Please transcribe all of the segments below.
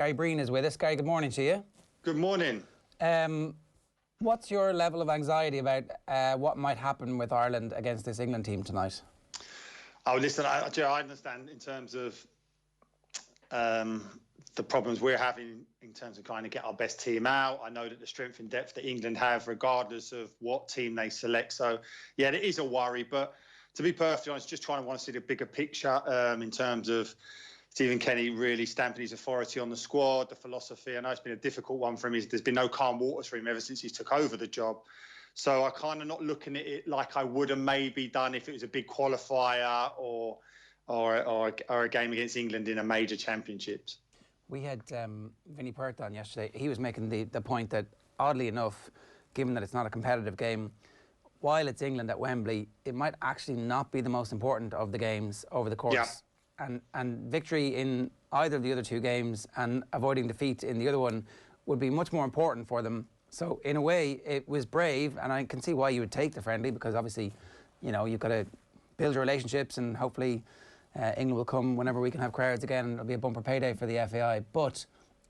Gary Breen is with us. Gary, good morning to you. Good morning. What's your level of anxiety about what might happen with Ireland against this England team tonight? Oh, listen, I understand in terms of the problems we're having in terms of trying to get our best team out. I know that the strength and depth that England have, regardless of what team they select. So, yeah, it is a worry. But to be perfectly honest, just want to see the bigger picture in terms of Stephen Kenny really stamping his authority on the squad, the philosophy. I know it's been a difficult one for him. There's been no calm waters for him ever since he took over the job. So I kind of not looking at it like I would have maybe done if it was a big qualifier or a game against England in a major championships. We had Vinnie Perth on yesterday. He was making the point that, oddly enough, given that it's not a competitive game, while it's England at Wembley, it might actually not be the most important of the games over the course. Yeah. And victory in either of the other two games and avoiding defeat in the other one would be much more important for them. So in a way, it was brave, and I can see why you would take the friendly, because obviously, you know, you've got to build relationships, and hopefully England will come whenever we can have crowds again, and it'll be a bumper payday for the FAI. But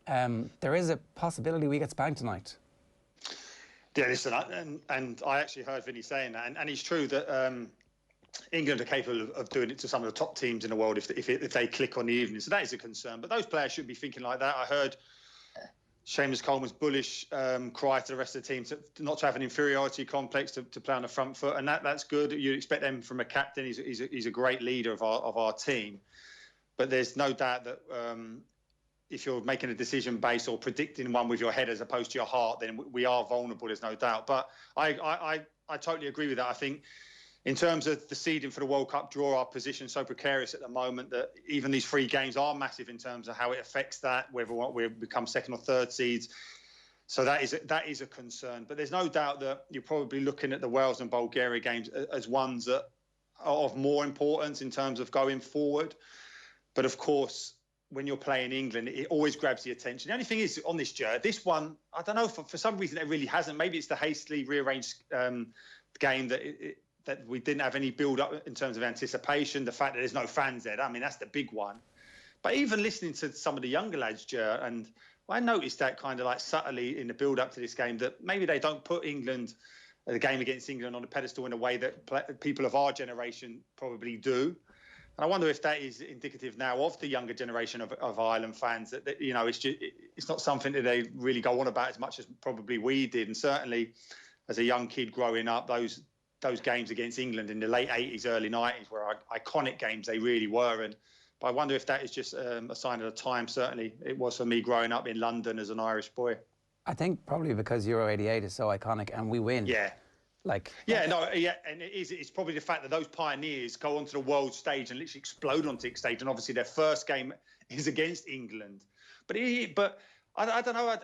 there is a possibility we get spanked tonight. Yeah, listen, and I actually heard Vinny saying that, and it's true that England are capable of doing it to some of the top teams in the world if they click on the evening. So that is a concern. But those players shouldn't be thinking like that. I heard Seamus Coleman's bullish cry to the rest of the team not to have an inferiority complex, to play on the front foot, and that's good. You'd expect them from a captain. He's a great leader of our team. But there's no doubt that if you're making a decision based or predicting one with your head as opposed to your heart, then we are vulnerable. There's no doubt. But I totally agree with that. I think, in terms of the seeding for the World Cup draw, our position is so precarious at the moment that even these 3 games are massive in terms of how it affects that, whether we become second or third seeds. So that is a concern. But there's no doubt that you're probably looking at the Wales and Bulgaria games as ones that are of more importance in terms of going forward. But of course, when you're playing England, it always grabs the attention. The only thing is, on this journey, this one, I don't know, for some reason it really hasn't. Maybe it's the hastily rearranged game that we didn't have any build-up in terms of anticipation, the fact that there's no fans there. I mean, that's the big one. But even listening to some of the younger lads, Ger, and I noticed that kind of like subtly in the build-up to this game, that maybe they don't put England, the game against England, on a pedestal in a way that people of our generation probably do. And I wonder if that is indicative now of the younger generation of Ireland fans, that you know, it's not something that they really go on about as much as probably we did. And certainly as a young kid growing up, those games against England in the late 80s, early 90s were iconic games. They really were. But I wonder if that is just a sign of the time. Certainly it was for me growing up in London as an Irish boy. I think probably because Euro 88 is so iconic and we win. Yeah. Yeah, and it's probably the fact that those pioneers go onto the world stage and literally explode onto the stage, and obviously their first game is against England. But I don't know.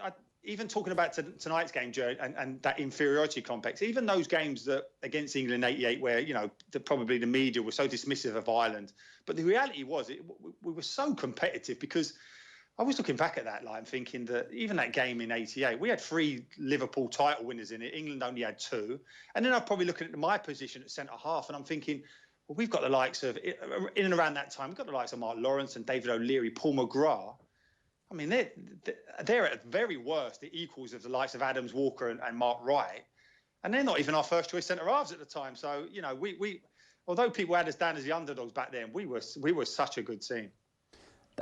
Even talking about tonight's game, Joe, and that inferiority complex, even those games that against England in '88, where, you know, probably the media was so dismissive of Ireland, but the reality was we were so competitive, because I was looking back at that, like, thinking that even that game in '88, we had 3 Liverpool title winners in it. England only had 2. And then I'm probably looking at my position at centre half, and I'm thinking, well, we've got the likes of, in and around that time, we've got the likes of Mark Lawrence and David O'Leary, Paul McGrath. I mean, they're at very worst the equals of the likes of Adams, Walker and Mark Wright. And they're not even our first choice centre-halves at the time. So, you know, we although people had us down as the underdogs back then, we were such a good team.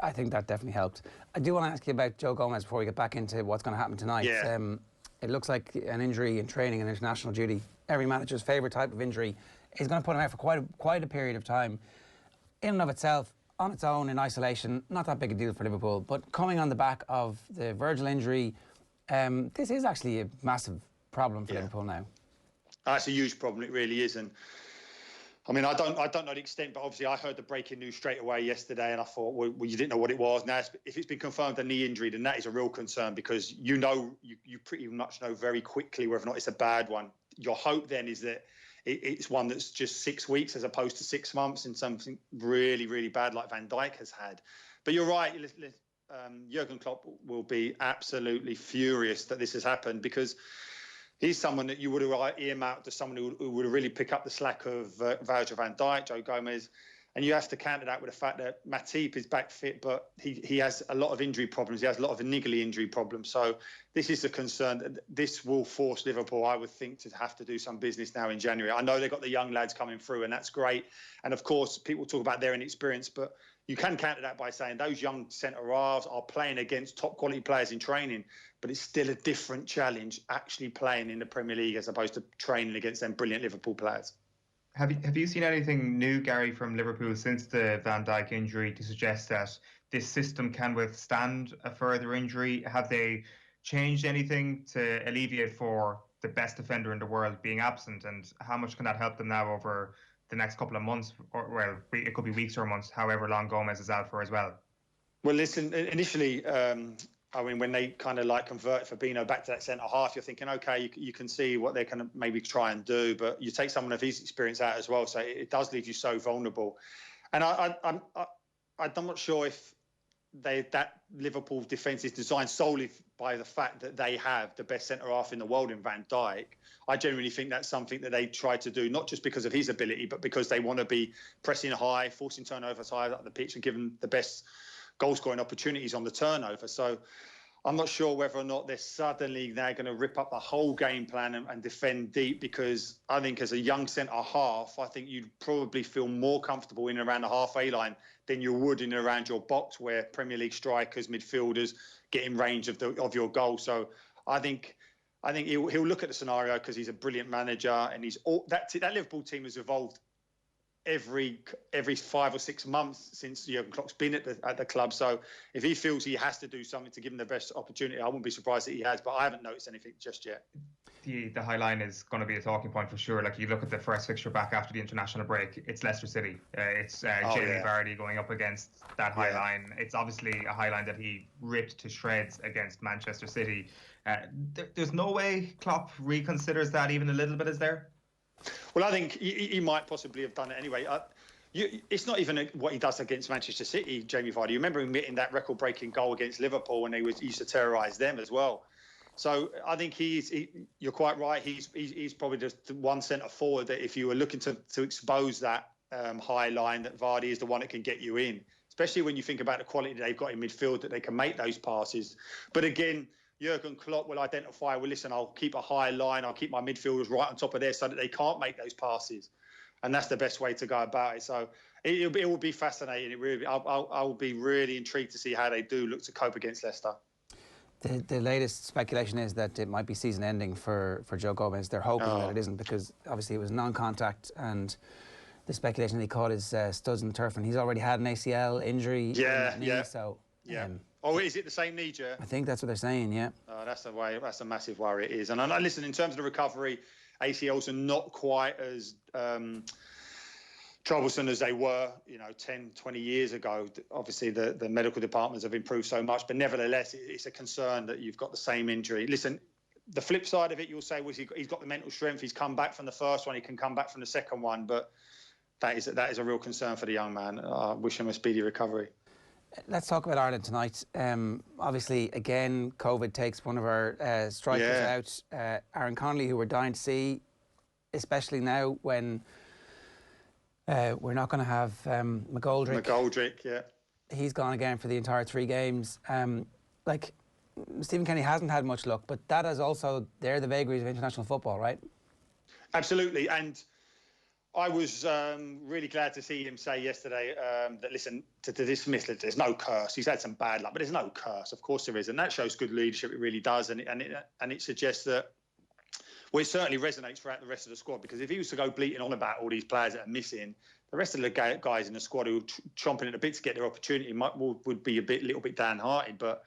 I think that definitely helped. I do want to ask you about Joe Gomez before we get back into what's going to happen tonight. Yeah. It looks like an injury in training and international duty, every manager's favourite type of injury, is going to put him out for quite a period of time. In and of itself, on its own, in isolation, not that big a deal for Liverpool, but coming on the back of the Virgil injury, this is actually a massive problem for Liverpool now. That's a huge problem, it really is. And I mean, I don't know the extent, but obviously I heard the breaking news straight away yesterday, and I thought, well, you didn't know what it was. Now, if it's been confirmed a knee injury, then that is a real concern, because you pretty much know very quickly whether or not it's a bad one. Your hope then is that it's one that's just 6 weeks as opposed to 6 months, in something really, really bad like Van Dijk has had. But you're right, Jurgen Klopp will be absolutely furious that this has happened, because he's someone that you would have earmarked as someone who would really pick up the slack of Virgil van Dijk, Joe Gomez. And you have to counter that with the fact that Matip is back fit, but he has a lot of injury problems. He has a lot of niggly injury problems. So this is a concern. This will force Liverpool, I would think, to have to do some business now in January. I know they've got the young lads coming through, and that's great. And of course, people talk about their inexperience, but you can counter that by saying those young centre-halves are playing against top quality players in training, but it's still a different challenge actually playing in the Premier League as opposed to training against them brilliant Liverpool players. Have you seen anything new, Gary, from Liverpool since the Van Dijk injury to suggest that this system can withstand a further injury? Have they changed anything to alleviate for the best defender in the world being absent? And how much can that help them now over the next couple of months? Or, well, it could be weeks or months, however long Gomez is out for as well. Well, listen, initially, when they kind of like convert Fabinho back to that centre half, you're thinking, okay, you can see what they're going to maybe try and do, but you take someone of his experience out as well, so it does leave you so vulnerable. And I'm not sure if that Liverpool defence is designed solely by the fact that they have the best centre half in the world in Van Dijk. I genuinely think that's something that they try to do, not just because of his ability, but because they want to be pressing high, forcing turnovers high up the pitch and giving the best goal-scoring opportunities on the turnover. So I'm not sure whether or not they're suddenly now going to rip up the whole game plan and defend deep, because I think as a young centre-half, I think you'd probably feel more comfortable in and around the halfway line than you would in and around your box, where Premier League strikers, midfielders get in range of your goal. So I think he'll look at the scenario because he's a brilliant manager, and that Liverpool team has evolved every 5 or 6 months since Jurgen Klopp's been at the club. So if he feels he has to do something to give him the best opportunity, I wouldn't be surprised that he has, but I haven't noticed anything just yet. The high line is going to be a talking point for sure. Like, you look at the first fixture back after the international break, it's Leicester City. It's Jamie Vardy going up against that high line. It's obviously a high line that he ripped to shreds against Manchester City. There's no way Klopp reconsiders that even a little bit, is there? Well, I think he might possibly have done it anyway. It's not even what he does against Manchester City, Jamie Vardy. You remember him hitting that record-breaking goal against Liverpool when he used to terrorise them as well. So I think you're quite right. He's probably just one centre forward that if you were looking to expose that high line, that Vardy is the one that can get you in, especially when you think about the quality they've got in midfield, that they can make those passes. But again, Jurgen Klopp will identify, well, listen, I'll keep a high line, I'll keep my midfielders right on top of there so that they can't make those passes. And that's the best way to go about it. So it will be fascinating. I'll be really intrigued to see how they do look to cope against Leicester. The latest speculation is that it might be season-ending for Joe Gomez. They're hoping that it isn't, because obviously it was non-contact, and the speculation that he caught his studs in the turf, and he's already had an ACL injury. So is it the same knee, Jer? I think that's what they're saying. Yeah. That's a massive worry. It is. And I listen, in terms of the recovery, ACLs are not quite as troublesome as they were, 10, 20 years ago. Obviously, the medical departments have improved so much, but nevertheless, it's a concern that you've got the same injury. Listen, the flip side of it, you'll say, was he's got the mental strength. He's come back from the first one. He can come back from the second one. But that is a real concern for the young man. I wish him a speedy recovery. Let's talk about Ireland tonight. Obviously, again, COVID takes one of our strikers out. Aaron Connolly, who we're dying to see, especially now when we're not going to have McGoldrick. McGoldrick, yeah. He's gone again for the entire 3 games. Stephen Kenny hasn't had much luck, but that is also, they're the vagaries of international football, right? Absolutely. And I was really glad to see him say yesterday that, listen, to dismiss it, there's no curse. He's had some bad luck, but there's no curse. Of course there is. And that shows good leadership. It really does. And it suggests that, well, it certainly resonates throughout the rest of the squad, because if he was to go bleating on about all these players that are missing, the rest of the guys in the squad who are chomping at the bit to get their opportunity would be a little bit downhearted. But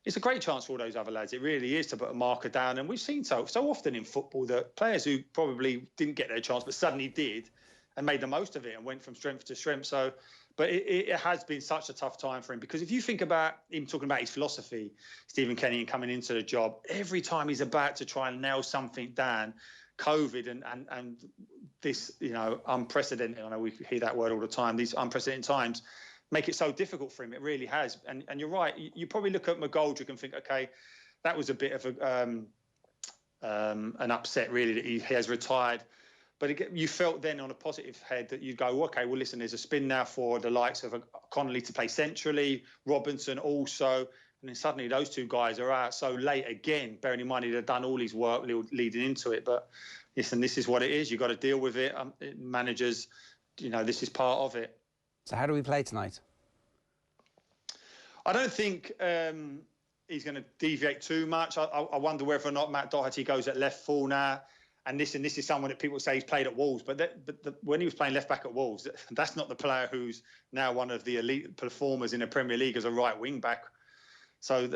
it's a great chance for all those other lads. It really is, to put a marker down. And we've seen so often in football that players who probably didn't get their chance but suddenly did and made the most of it and went from strength to strength. So, but it has been such a tough time for him, because if you think about him talking about his philosophy, Stephen Kenny, and coming into the job, every time he's about to try and nail something down, COVID and this, unprecedented, I know we hear that word all the time, these unprecedented times make it so difficult for him. It really has. And you're right. You probably look at McGoldrick and think, okay, that was a bit of an upset, really, that he has retired. But you felt then on a positive head that you go, okay, well, listen, there's a spin now for the likes of Connolly to play centrally, Robinson also, and then suddenly those two guys are out so late again, bearing in mind he'd have done all his work leading into it. But listen, this is what it is. You've got to deal with it. Managers, this is part of it. So how do we play tonight? I don't think he's going to deviate too much. I wonder whether or not Matt Doherty goes at left full now. And this is someone that people say he's played at Wolves, but when he was playing left back at Wolves, that's not the player who's now one of the elite performers in the Premier League as a right wing back. So,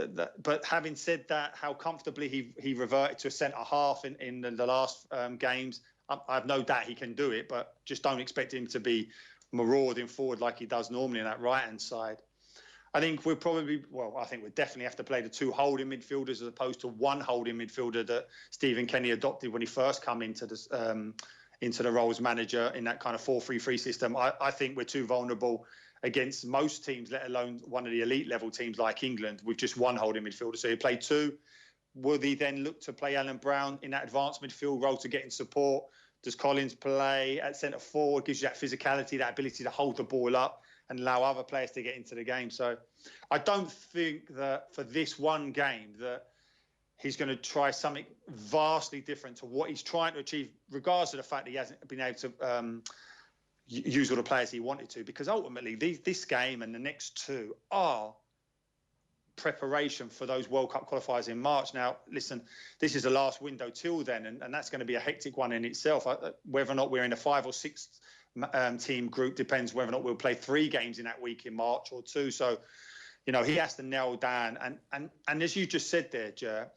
but having said that, how comfortably he reverted to a centre half in the last games, I have no doubt he can do it, but just don't expect him to be marauding forward like he does normally on that right hand side. I think we'll definitely have to play the two holding midfielders as opposed to one holding midfielder that Stephen Kenny adopted when he first come into the role as manager in that kind of 4-3-3 system. I think we're too vulnerable against most teams, let alone one of the elite level teams like England, with just one holding midfielder. So you play two. Will he then look to play Alan Brown in that advanced midfield role to get in support? Does Collins play at centre forward? Gives you that physicality, that ability to hold the ball up and allow other players to get into the game. So I don't think that for this one game that he's going to try something vastly different to what he's trying to achieve, regardless of the fact that he hasn't been able to use all the players he wanted to, because ultimately this game and the next two are preparation for those World Cup qualifiers in March. Now, listen, this is the last window till then, and that's going to be a hectic one in itself. Whether or not we're in a 5 or 6 team group depends whether or not we'll play 3 games in that week in March or 2. So, he has to nail down. And as you just said there, Ger,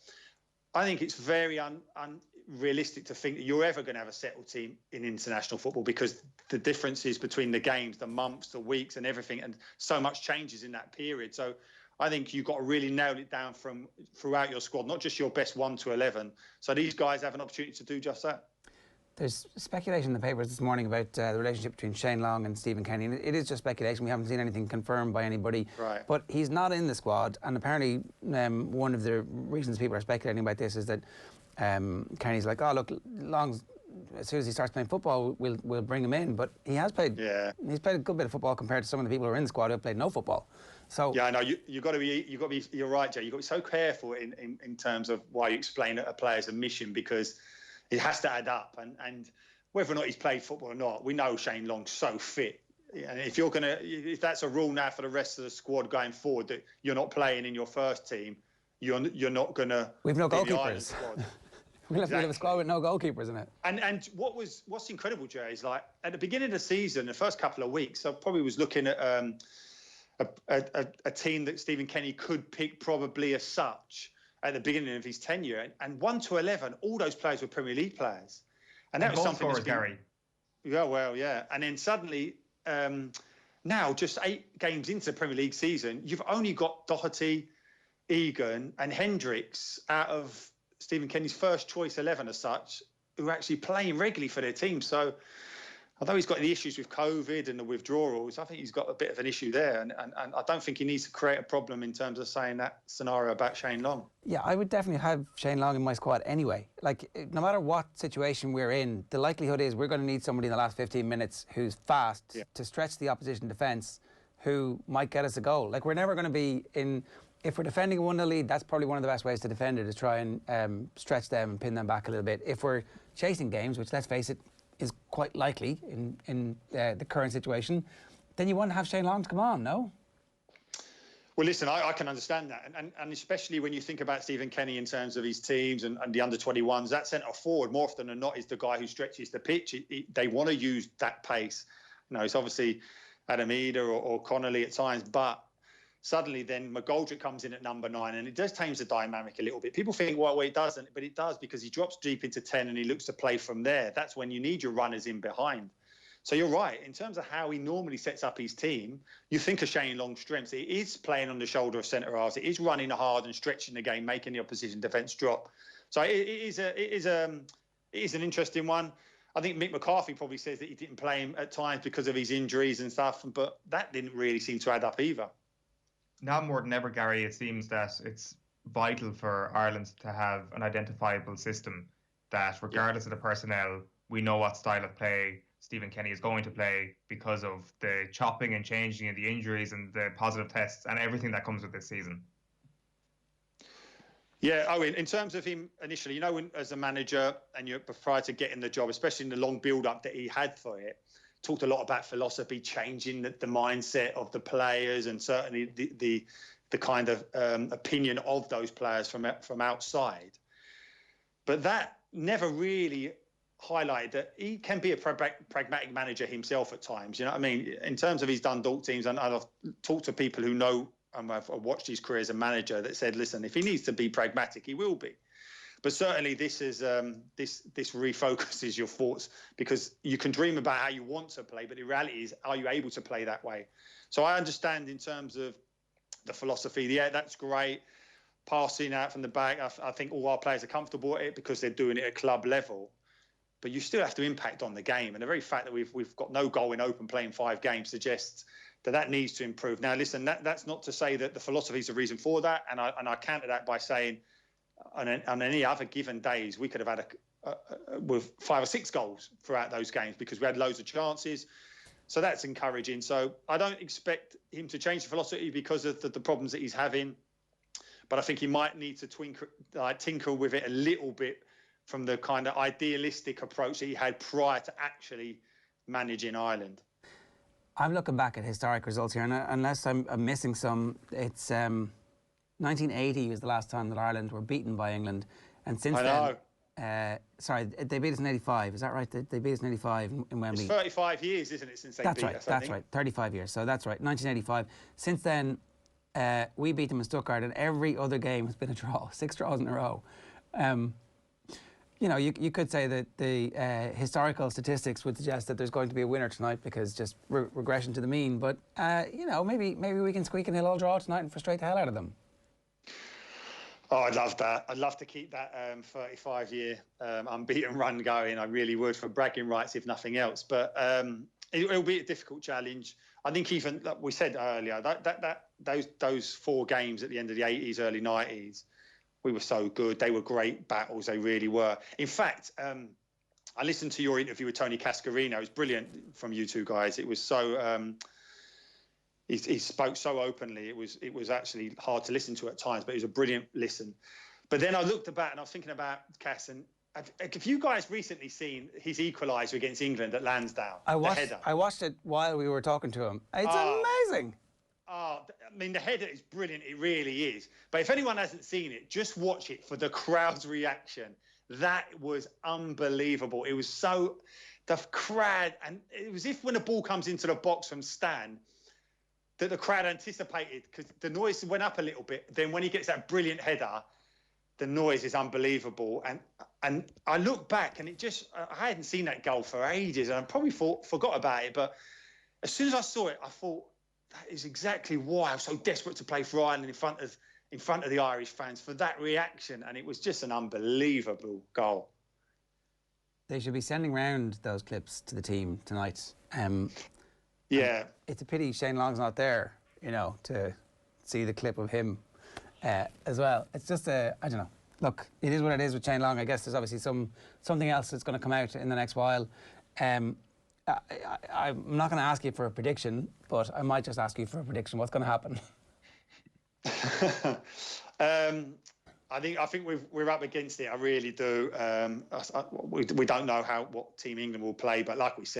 I think it's very unrealistic to think that you're ever going to have a settled team in international football, because the differences between the games, the months, the weeks and everything, and so much changes in that period. So I think you've got to really nail it down from throughout your squad, not just your best 1 to 11. So these guys have an opportunity to do just that. There's speculation in the papers this morning about the relationship between Shane Long and Stephen Kenny. And it is just speculation. We haven't seen anything confirmed by anybody. Right. But he's not in the squad. And apparently one of the reasons people are speculating about this is that Kenny's like, oh, look, Long's, as soon as he starts playing football, we'll bring him in. But he has played. Yeah. He's played a good bit of football compared to some of the people who are in the squad who have played no football. So yeah, I know you've got to be. You're right, Jay. You've got to be so careful in terms of why you explain a player's admission, because it has to add up. And whether or not he's played football or not, we know Shane Long's so fit. And if that's a rule now for the rest of the squad going forward, that you're not playing in your first team, you're not gonna. We've no goalkeepers. We'll have a squad with no goalkeepers in it. And what's incredible, Jay, is like at the beginning of the season, the first couple of weeks, I probably was looking at a team that Stephen Kenny could pick probably as such at the beginning of his tenure, and 1 to 11, all those players were Premier League players, and that was something that's been, Gary. Yeah. And then suddenly, now just 8 games into the Premier League season, you've only got Doherty, Egan, and Hendricks out of Stephen Kenny's first choice 11 as such, who are actually playing regularly for their team. So, although he's got the issues with COVID and the withdrawals, I think he's got a bit of an issue there. And I don't think he needs to create a problem in terms of saying that scenario about Shane Long. Yeah, I would definitely have Shane Long in my squad anyway. Like, no matter what situation we're in, the likelihood is we're going to need somebody in the last 15 minutes who's fast to stretch the opposition defence, who might get us a goal. Like, we're never going to be in... If we're defending a 1-0 lead, that's probably one of the best ways to defend it, is try and stretch them and pin them back a little bit. If we're chasing games, which, let's face it, is quite likely in the current situation, then you want to have Shane Long to come on, no? Well, listen, I can understand that. And especially when you think about Stephen Kenny in terms of his teams and the under-21s, that centre forward, more often than not, is the guy who stretches the pitch. They want to use that pace. It's obviously Adam Eder or Connolly at times, but suddenly then McGoldrick comes in at number 9, and it does change the dynamic a little bit. People think, well, it doesn't, but it does, because he drops deep into 10 and he looks to play from there. That's when you need your runners in behind. So you're right. In terms of how he normally sets up his team, you think of Shane Long's strengths. It is playing on the shoulder of centre-halves. It is running hard and stretching the game, making the opposition defence drop. So it is an interesting one. I think Mick McCarthy probably says that he didn't play him at times because of his injuries and stuff, but that didn't really seem to add up either. Now more than ever, Gary, it seems that it's vital for Ireland to have an identifiable system that, regardless of the personnel, we know what style of play Stephen Kenny is going to play because of the chopping and changing and the injuries and the positive tests and everything that comes with this season. Yeah, Owen, in terms of him initially, you know, when, as a manager and you're prior to getting the job, especially in the long build-up that he had for it, talked a lot about philosophy, changing the mindset of the players and certainly the kind of opinion of those players from outside. But that never really highlighted that he can be a pragmatic manager himself at times. You know what I mean? In terms of his Dundalk teams, and I've talked to people who know and I've watched his career as a manager that said, listen, if he needs to be pragmatic, he will be. But certainly this is this refocuses your thoughts, because you can dream about how you want to play, but the reality is, are you able to play that way? So I understand in terms of the philosophy, yeah, that's great. Passing out from the back, I think all our players are comfortable at it because they're doing it at club level. But you still have to impact on the game. And the very fact that we've got no goal in open play in 5 games suggests that needs to improve. Now, listen, that's not to say that the philosophy is the reason for that. And I counter that by saying on any other given days, we could have had with 5 or 6 goals throughout those games because we had loads of chances. So that's encouraging. So I don't expect him to change the philosophy because of the problems that he's having. But I think he might need to tinker with it a little bit from the kind of idealistic approach that he had prior to actually managing Ireland. I'm looking back at historic results here, and unless I'm missing some, it's 1980 was the last time that Ireland were beaten by England, and since then, sorry, they beat us in '85. Is that right? They beat us in '85 in Wembley. It's 35 years, isn't it, since they beat us? That's right. 35 years. So that's right. 1985. Since then, we beat them in Stuttgart, and every other game has been a draw. 6 draws in a row. You know, you could say that the historical statistics would suggest that there's going to be a winner tonight because just regression to the mean. But, you know, maybe we can squeak a 0-0 draw tonight and frustrate the hell out of them. Oh, I'd love that. I'd love to keep that 35-year unbeaten run going. I really would, for bragging rights, if nothing else. But it'll be a difficult challenge. I think even, like we said earlier, those 4 games at the end of the 80s, early 90s, we were so good. They were great battles. They really were. In fact, I listened to your interview with Tony Cascarino. It was brilliant from you two guys. It was so... He spoke so openly. It was actually hard to listen to at times, but it was a brilliant listen. But then I looked about and I was thinking about Cass. And have you guys recently seen his equaliser against England at Lansdowne? I watched it while we were talking to him. It's amazing. Oh, I mean, the header is brilliant. It really is. But if anyone hasn't seen it, just watch it for the crowd's reaction. That was unbelievable. It was so... The crowd... And it was as if when a ball comes into the box from Stan, that the crowd anticipated, because the noise went up a little bit. Then when he gets that brilliant header, the noise is unbelievable. And I look back and it just... I hadn't seen that goal for ages and I probably forgot about it. But as soon as I saw it, I thought... That is exactly why I was so desperate to play for Ireland in front of the Irish fans, for that reaction, and it was just an unbelievable goal. They should be sending round those clips to the team tonight. Yeah, it's a pity Shane Long's not there, you know, to see the clip of him as well. It's just I don't know. Look, it is what it is with Shane Long. I guess there's obviously something else that's going to come out in the next while. I'm not going to ask you for a prediction, but I might just ask you for a prediction. What's going to happen? I think we're up against it. I really do. We don't know what Team England will play, but like we said,